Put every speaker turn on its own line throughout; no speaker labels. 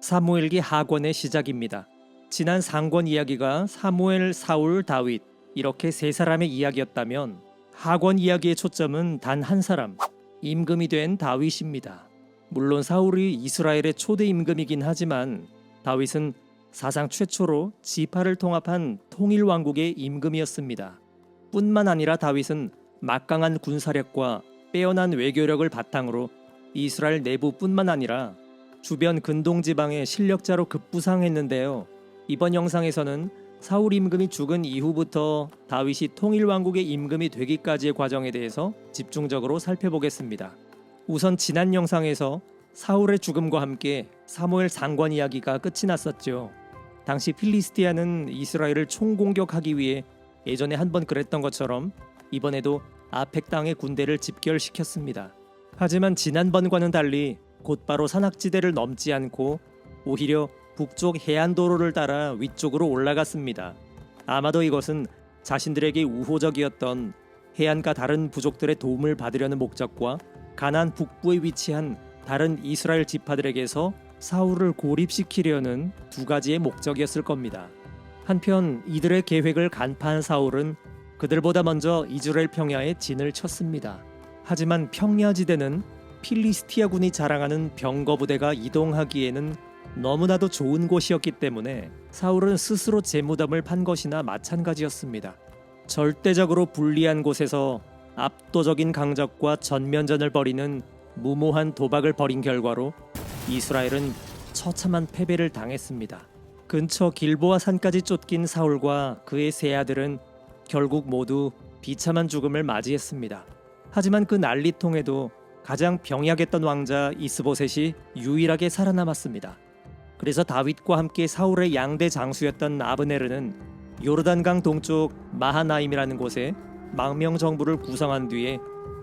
사무엘기 하권의 시작입니다. 지난 상권 이야기가 사무엘, 사울, 다윗 이렇게 세 사람의 이야기였다면 하권 이야기의 초점은 단 한 사람, 임금이 된 다윗입니다. 물론 사울이 이스라엘의 초대 임금이긴 하지만 다윗은 사상 최초로 지파를 통합한 통일 왕국의 임금이었습니다. 뿐만 아니라 다윗은 막강한 군사력과 빼어난 외교력을 바탕으로 이스라엘 내부뿐만 아니라 주변 근동 지방의 실력자로 급부상했는데요. 이번 영상에서는 사울 임금이 죽은 이후부터 다윗이 통일 왕국의 임금이 되기까지의 과정에 대해서 집중적으로 살펴보겠습니다. 우선 지난 영상에서 사울의 죽음과 함께 사무엘 상관 이야기가 끝이 났었죠. 당시 필리스티아는 이스라엘을 총공격하기 위해 예전에 한번 그랬던 것처럼 이번에도 아펙 땅의 군대를 집결시켰습니다. 하지만 지난번과는 달리 곧바로 산악지대를 넘지 않고 오히려 북쪽 해안도로를 따라 위쪽으로 올라갔습니다. 아마도 이것은 자신들에게 우호적이었던 해안가 다른 부족들의 도움을 받으려는 목적과 가나안 북부에 위치한 다른 이스라엘 지파들에게서 사울을 고립시키려는 두 가지의 목적이었을 겁니다. 한편 이들의 계획을 간파한 사울은 그들보다 먼저 이스라엘 평야에 진을 쳤습니다. 하지만 평야지대는 필리스티아군이 자랑하는 병거 부대가 이동하기에는 너무나도 좋은 곳이었기 때문에 사울은 스스로 재무덤을 판 것이나 마찬가지였습니다. 절대적으로 불리한 곳에서 압도적인 강적과 전면전을 벌이는 무모한 도박을 벌인 결과로 이스라엘은 처참한 패배를 당했습니다. 근처 길보아 산까지 쫓긴 사울과 그의 세 아들은 결국 모두 비참한 죽음을 맞이했습니다. 하지만 그 난리통에도 가장 병약했던 왕자 이스보셋이 유일하게 살아남았습니다. 그래서 다윗과 함께 사울의 양대 장수였던 아브네르는 요르단강 동쪽 마하나임이라는 곳에 망명 정부를 구성한 뒤에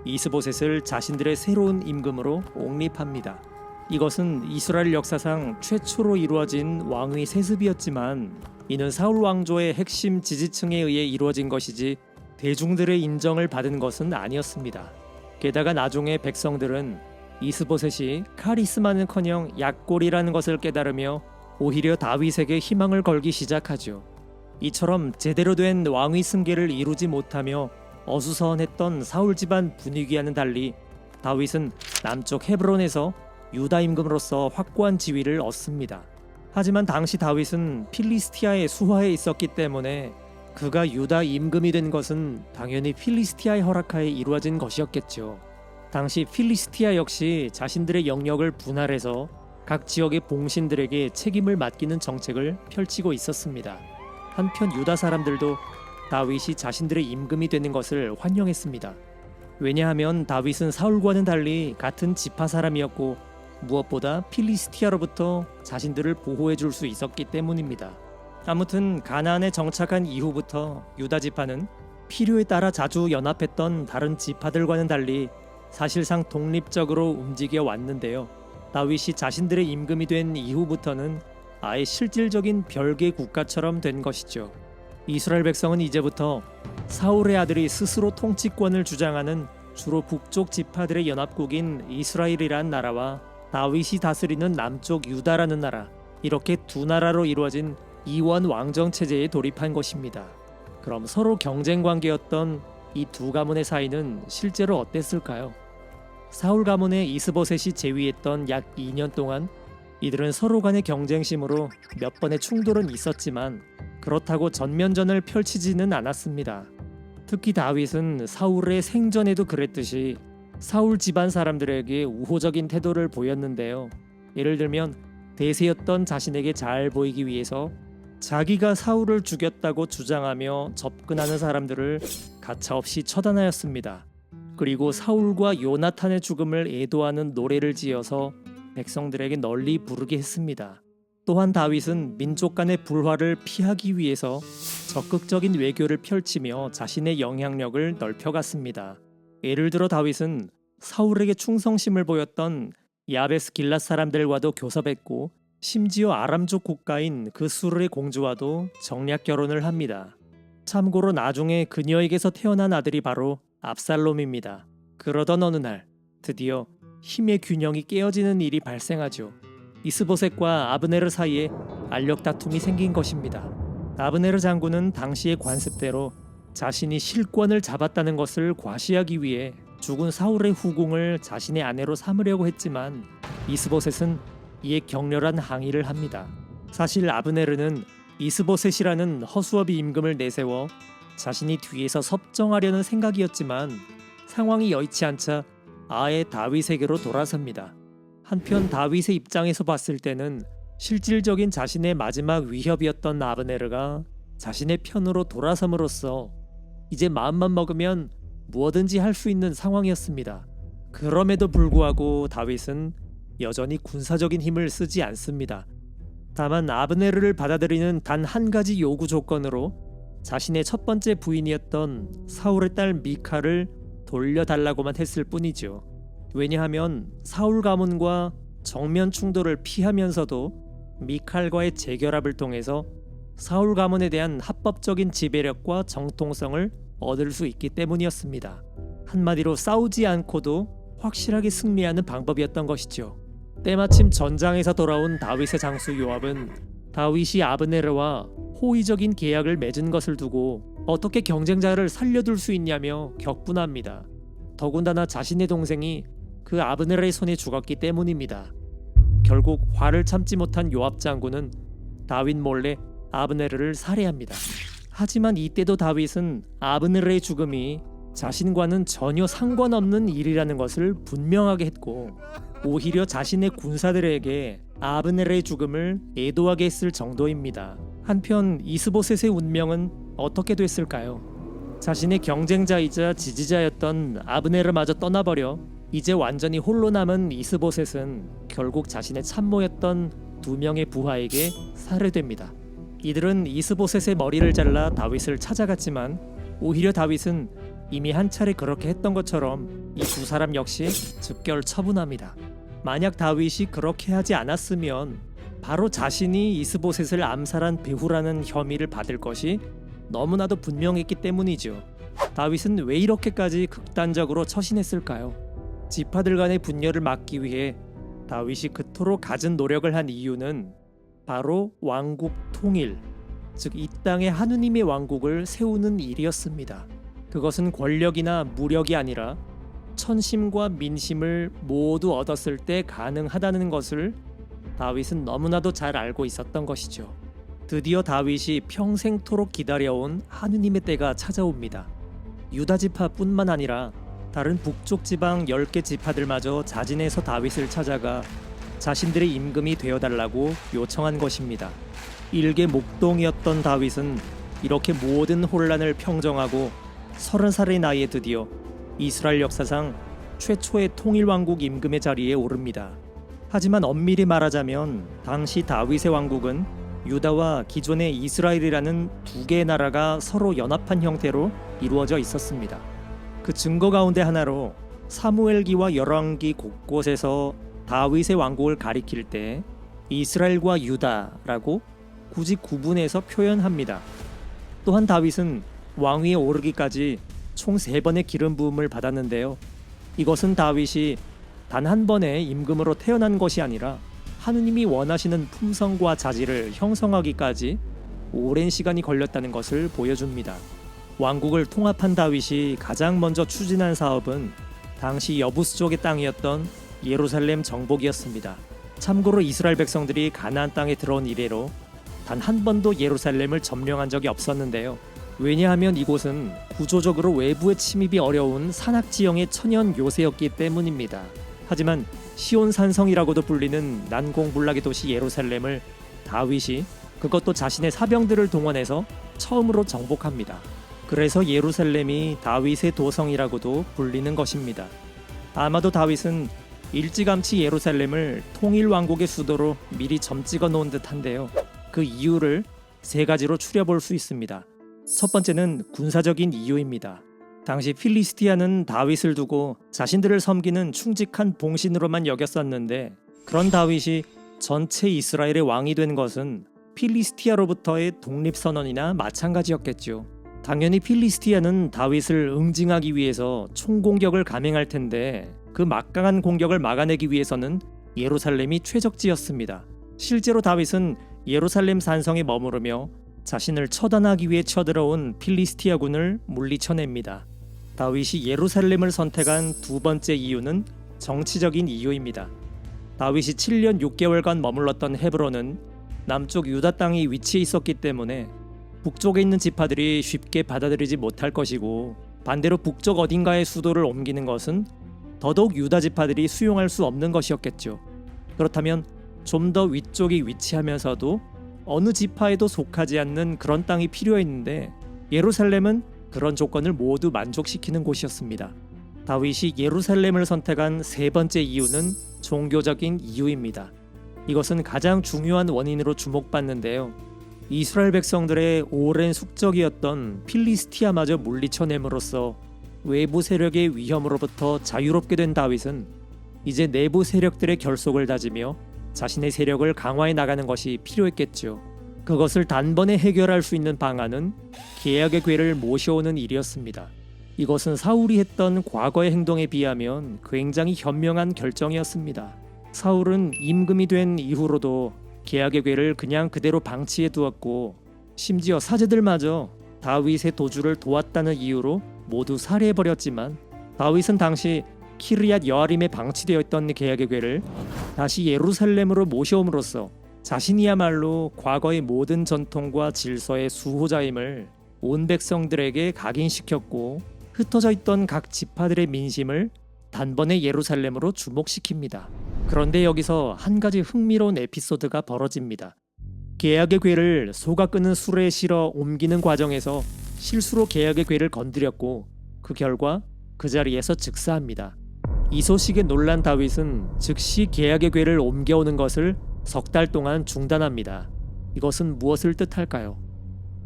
이스보셋을 자신들의 새로운 임금으로 옹립합니다. 이것은 이스라엘 역사상 최초로 이루어진 왕위 세습이었지만 이는 사울 왕조의 핵심 지지층에 의해 이루어진 것이지 대중들의 인정을 받은 것은 아니었습니다. 게다가 나중에 백성들은 이스보셋이 카리스마는커녕 약골이라는 것을 깨달으며 오히려 다윗에게 희망을 걸기 시작하죠. 이처럼 제대로 된 왕위 승계를 이루지 못하며 어수선했던 사울 집안 분위기와는 달리 다윗은 남쪽 헤브론에서 유다 임금으로서 확고한 지위를 얻습니다. 하지만 당시 다윗은 필리스티아의 수하에 있었기 때문에 그가 유다 임금이 된 것은 당연히 필리스티아의 허락하에 이루어진 것이었겠죠. 당시 필리스티아 역시 자신들의 영역을 분할해서 각 지역의 봉신들에게 책임을 맡기는 정책을 펼치고 있었습니다. 한편 유다 사람들도 다윗이 자신들의 임금이 되는 것을 환영했습니다. 왜냐하면 다윗은 사울과는 달리 같은 지파 사람이었고 무엇보다 필리스티아로부터 자신들을 보호해 줄 수 있었기 때문입니다. 아무튼 가나안에 정착한 이후부터 유다 지파는 필요에 따라 자주 연합했던 다른 지파들과는 달리 사실상 독립적으로 움직여 왔는데요. 다윗이 자신들의 임금이 된 이후부터는 아예 실질적인 별개 국가처럼 된 것이죠. 이스라엘 백성은 이제부터 사울의 아들이 스스로 통치권을 주장하는 주로 북쪽 지파들의 연합국인 이스라엘이란 나라와 다윗이 다스리는 남쪽 유다라는 나라, 이렇게 두 나라로 이루어진 이원 왕정 체제에 돌입한 것입니다. 그럼 서로 경쟁 관계였던 이 두 가문의 사이는 실제로 어땠을까요? 사울 가문의 이스보셋이 재위했던 약 2년 동안 이들은 서로 간의 경쟁심으로 몇 번의 충돌은 있었지만 그렇다고 전면전을 펼치지는 않았습니다. 특히 다윗은 사울의 생전에도 그랬듯이 사울 집안 사람들에게 우호적인 태도를 보였는데요. 예를 들면 대세였던 자신에게 잘 보이기 위해서 자기가 사울을 죽였다고 주장하며 접근하는 사람들을 가차없이 처단하였습니다. 그리고 사울과 요나탄의 죽음을 애도하는 노래를 지어서 백성들에게 널리 부르게 했습니다. 또한 다윗은 민족 간의 불화를 피하기 위해서 적극적인 외교를 펼치며 자신의 영향력을 넓혀갔습니다. 예를 들어 다윗은 사울에게 충성심을 보였던 야베스 길랏 사람들과도 교섭했고 심지어 아람족 국가인 그 수르의 공주와도 정략 결혼을 합니다. 참고로 나중에 그녀에게서 태어난 아들이 바로 압살롬입니다. 그러던 어느 날 드디어 힘의 균형이 깨어지는 일이 발생하죠. 이스보셋과 아브네르 사이에 알력 다툼이 생긴 것입니다. 아브네르 장군은 당시의 관습대로 자신이 실권을 잡았다는 것을 과시하기 위해 죽은 사울의 후궁을 자신의 아내로 삼으려고 했지만 이스보셋은 이에 격렬한 항의를 합니다. 사실 아브네르는 이스보셋이라는 허수아비 임금을 내세워 자신이 뒤에서 섭정하려는 생각이었지만 상황이 여의치 않자 아예 다윗에게로 돌아섭니다. 한편 다윗의 입장에서 봤을 때는 실질적인 자신의 마지막 위협이었던 아브네르가 자신의 편으로 돌아섬으로써 이제 마음만 먹으면 무엇든지 할 수 있는 상황이었습니다. 그럼에도 불구하고 다윗은 여전히 군사적인 힘을 쓰지 않습니다. 다만 아브네르를 받아들이는 단 한 가지 요구 조건으로 자신의 첫 번째 부인이었던 사울의 딸 미칼을 돌려달라고만 했을 뿐이죠. 왜냐하면 사울 가문과 정면 충돌을 피하면서도 미칼과의 재결합을 통해서 사울 가문에 대한 합법적인 지배력과 정통성을 얻을 수 있기 때문이었습니다. 한마디로 싸우지 않고도 확실하게 승리하는 방법이었던 것이죠. 때마침 전장에서 돌아온 다윗의 장수 요압은 다윗이 아브네르와 호의적인 계약을 맺은 것을 두고 어떻게 경쟁자를 살려둘 수 있냐며 격분합니다. 더군다나 자신의 동생이 그 아브네르의 손에 죽었기 때문입니다. 결국 화를 참지 못한 요압 장군은 다윗 몰래 아브네르를 살해합니다. 하지만 이때도 다윗은 아브네르의 죽음이 자신과는 전혀 상관없는 일이라는 것을 분명하게 했고 오히려 자신의 군사들에게 아브네르의 죽음을 애도하게 했을 정도입니다. 한편 이스보셋의 운명은 어떻게 됐을까요? 자신의 경쟁자이자 지지자였던 아브네르마저 떠나버려 이제 완전히 홀로 남은 이스보셋은 결국 자신의 참모였던 두 명의 부하에게 살해됩니다. 이들은 이스보셋의 머리를 잘라 다윗을 찾아갔지만 오히려 다윗은 이미 한 차례 그렇게 했던 것처럼 이 두 사람 역시 즉결 처분합니다. 만약 다윗이 그렇게 하지 않았으면 바로 자신이 이스보셋을 암살한 배후라는 혐의를 받을 것이 너무나도 분명했기 때문이죠. 다윗은 왜 이렇게까지 극단적으로 처신했을까요? 지파들 간의 분열을 막기 위해 다윗이 그토록 갖은 노력을 한 이유는 바로 왕국 통일, 즉 이 땅에 하느님의 왕국을 세우는 일이었습니다. 그것은 권력이나 무력이 아니라 천심과 민심을 모두 얻었을 때 가능하다는 것을 다윗은 너무나도 잘 알고 있었던 것이죠. 드디어 다윗이 평생토록 기다려온 하느님의 때가 찾아옵니다. 유다 지파뿐만 아니라 다른 북쪽 지방 10개 지파들마저 자진해서 다윗을 찾아가 자신들의 임금이 되어달라고 요청한 것입니다. 일개 목동이었던 다윗은 이렇게 모든 혼란을 평정하고 30살의 나이에 드디어 이스라엘 역사상 최초의 통일왕국 임금의 자리에 오릅니다. 하지만 엄밀히 말하자면 당시 다윗의 왕국은 유다와 기존의 이스라엘이라는 두 개의 나라가 서로 연합한 형태로 이루어져 있었습니다. 그 증거 가운데 하나로 사무엘기와 열왕기 곳곳에서 다윗의 왕국을 가리킬 때 이스라엘과 유다라고 굳이 구분해서 표현합니다. 또한 다윗은 왕위에 오르기까지 총 3번의 기름 부음을 받았는데요. 이것은 다윗이 단 한 번의 임금으로 태어난 것이 아니라 하느님이 원하시는 품성과 자질을 형성하기까지 오랜 시간이 걸렸다는 것을 보여줍니다. 왕국을 통합한 다윗이 가장 먼저 추진한 사업은 당시 여부스 쪽의 땅이었던 예루살렘 정복이었습니다. 참고로 이스라엘 백성들이 가나안 땅에 들어온 이래로 단 한 번도 예루살렘을 점령한 적이 없었는데요. 왜냐하면 이곳은 구조적으로 외부의 침입이 어려운 산악지형의 천연 요새였기 때문입니다. 하지만 시온산성이라고도 불리는 난공불락의 도시 예루살렘을 다윗이 그것도 자신의 사병들을 동원해서 처음으로 정복합니다. 그래서 예루살렘이 다윗의 도성이라고도 불리는 것입니다. 아마도 다윗은 일찌감치 예루살렘을 통일왕국의 수도로 미리 점찍어 놓은 듯한데요. 그 이유를 3가지로 추려볼 수 있습니다. 첫 번째는 군사적인 이유입니다. 당시 필리스티아는 다윗을 두고 자신들을 섬기는 충직한 봉신으로만 여겼었는데 그런 다윗이 전체 이스라엘의 왕이 된 것은 필리스티아로부터의 독립선언이나 마찬가지였겠죠. 당연히 필리스티아는 다윗을 응징하기 위해서 총공격을 감행할 텐데 그 막강한 공격을 막아내기 위해서는 예루살렘이 최적지였습니다. 실제로 다윗은 예루살렘 산성에 머무르며 자신을 처단하기 위해 쳐들어온 필리스티아군을 물리쳐냅니다. 다윗이 예루살렘을 선택한 두 번째 이유는 정치적인 이유입니다. 다윗이 7년 6개월간 머물렀던 헤브론은 남쪽 유다 땅이 위치해 있었기 때문에 북쪽에 있는 지파들이 쉽게 받아들이지 못할 것이고, 반대로 북쪽 어딘가에 수도를 옮기는 것은 더더욱 유다 지파들이 수용할 수 없는 것이었겠죠. 그렇다면 좀 더 위쪽이 위치하면서도 어느 지파에도 속하지 않는 그런 땅이 필요했는데, 예루살렘은 그런 조건을 모두 만족시키는 곳이었습니다. 다윗이 예루살렘을 선택한 세 번째 이유는 종교적인 이유입니다. 이것은 가장 중요한 원인으로 주목받는데요. 이스라엘 백성들의 오랜 숙적이었던 필리스티아마저 물리쳐냄으로써 외부 세력의 위험으로부터 자유롭게 된 다윗은 이제 내부 세력들의 결속을 다지며 자신의 세력을 강화해 나가는 것이 필요했겠죠. 그것을 단번에 해결할 수 있는 방안은 계약의 궤를 모셔오는 일이었습니다. 이것은 사울이 했던 과거의 행동에 비하면 굉장히 현명한 결정이었습니다. 사울은 임금이 된 이후로도 계약의 궤를 그냥 그대로 방치해 두었고, 심지어 사제들마저 다윗의 도주를 도왔다는 이유로 모두 살해해버렸지만, 다윗은 당시 키르얏 여아림에 방치되어 있던 계약의 궤를 다시 예루살렘으로 모셔옴으로써 자신이야말로 과거의 모든 전통과 질서의 수호자임을 온 백성들에게 각인시켰고, 흩어져 있던 각 지파들의 민심을 단번에 예루살렘으로 주목시킵니다. 그런데 여기서 한 가지 흥미로운 에피소드가 벌어집니다. 계약의 궤를 소가 끄는 수레에 실어 옮기는 과정에서 실수로 계약의 궤를 건드렸고, 그 결과 그 자리에서 즉사합니다. 이 소식에 놀란 다윗은 즉시 계약의 궤를 옮겨오는 것을 석 달 동안 중단합니다. 이것은 무엇을 뜻할까요?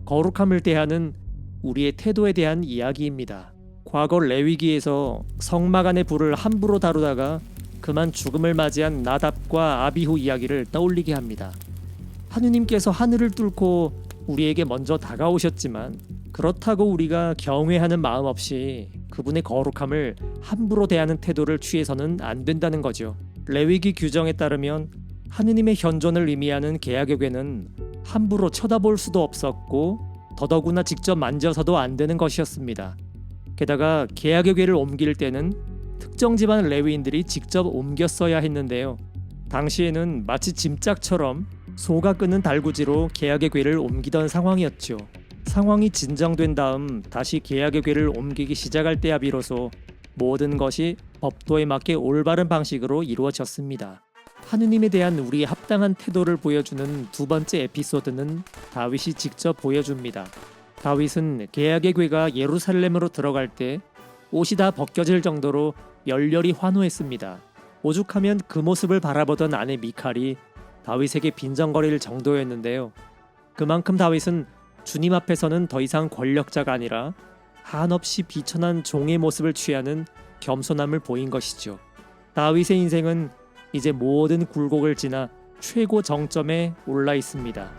거룩함을 대하는 우리의 태도에 대한 이야기입니다. 과거 레위기에서 성막 안의 불을 함부로 다루다가 그만 죽음을 맞이한 나답과 아비후 이야기를 떠올리게 합니다. 하느님께서 하늘을 뚫고 우리에게 먼저 다가오셨지만, 그렇다고 우리가 경외하는 마음 없이 그분의 거룩함을 함부로 대하는 태도를 취해서는 안 된다는 거죠. 레위기 규정에 따르면 하느님의 현존을 의미하는 계약의 궤는 함부로 쳐다볼 수도 없었고, 더더구나 직접 만져서도 안 되는 것이었습니다. 게다가 계약의 궤를 옮길 때는 특정 집안 레위인들이 직접 옮겼어야 했는데요. 당시에는 마치 짐짝처럼 소가 끄는 달구지로 계약의 궤를 옮기던 상황이었죠. 상황이 진정된 다음 다시 계약의 궤를 옮기기 시작할 때야 비로소 모든 것이 법도에 맞게 올바른 방식으로 이루어졌습니다. 하느님에 대한 우리의 합당한 태도를 보여주는 두 번째 에피소드는 다윗이 직접 보여줍니다. 다윗은 계약의 궤가 예루살렘으로 들어갈 때 옷이 다 벗겨질 정도로 열렬히 환호했습니다. 오죽하면 그 모습을 바라보던 아내 미칼이 다윗에게 빈정거릴 정도였는데요. 그만큼 다윗은 주님 앞에서는 더 이상 권력자가 아니라 한없이 비천한 종의 모습을 취하는 겸손함을 보인 것이죠. 다윗의 인생은 이제 모든 굴곡을 지나 최고 정점에 올라 있습니다.